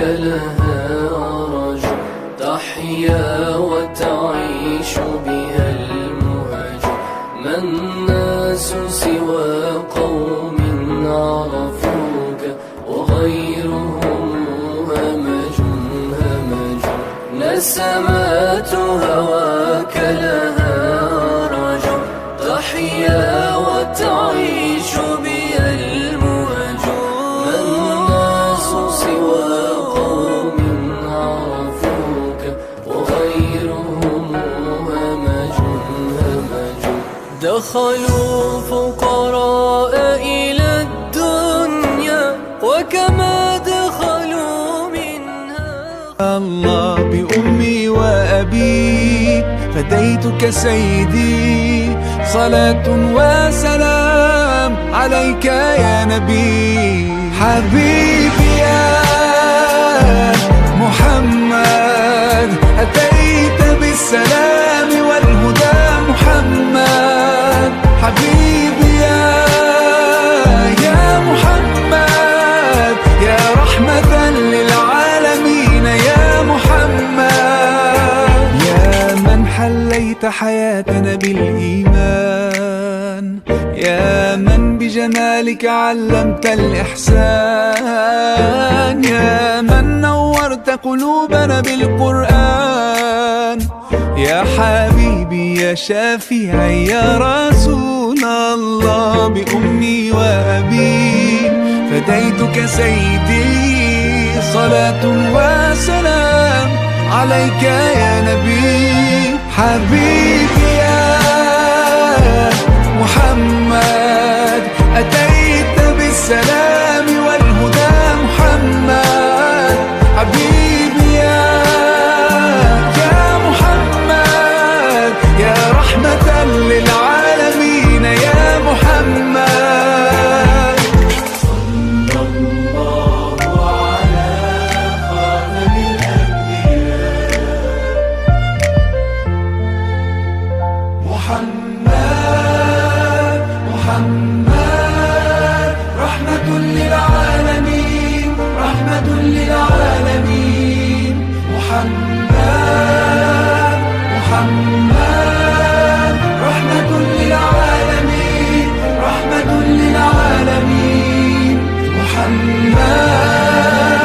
لها رجل تحيا وتعيش بها المهج. ما الناس سوى قوم عرفوك وغيرهم همج همج. نسمات هواك لها رجل تحيا وتعيش بها المهج. ما الناس سوى قوم عرفوك وغيرهم همج همج. دخلوا فقراء إلى الدنيا وكما دخلوا منها. الله بأمي وأبي فديتك سيدي، صلاة وسلام عليك يا نبي. حبيبي يا محمد أتيت بالسلام والهدى محمد. حبيبي يا محمد يا رحمة للعالمين يا محمد. يا من حليت حياتنا بالإيمان، يا من بجمالك علمت الإحسان، يا من نورت قلوبنا بالقرآن. يا حبيبي يا شافعي يا رسول الله، بأمي وأبي فديتك سيدي، صلاة وسلام عليك يا نبي. حبيبي يا محمد أتيت بالسلام والهدى محمد. حبيبي يا محمد يا رحمة للعالمين يا محمد. صلى الله على خاتم الأنبياء محمد. محمد رحمة للعالمين، رحمة للعالمين. محمد محمد رحمة للعالمين، رحمة للعالمين. محمد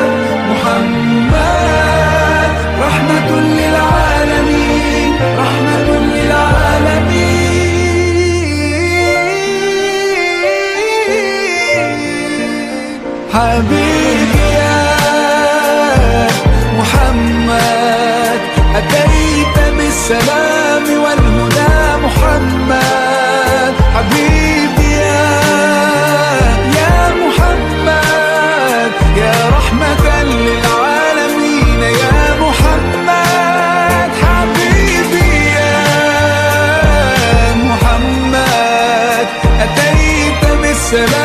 محمد رحمة للعالمين، رحمة للعالمين. حبيبي يا محمد أتيت بالسلام والهدى محمد. حبيبي يا محمد يا رحمة للعالمين يا محمد. حبيبي يا محمد أتيت بالسلام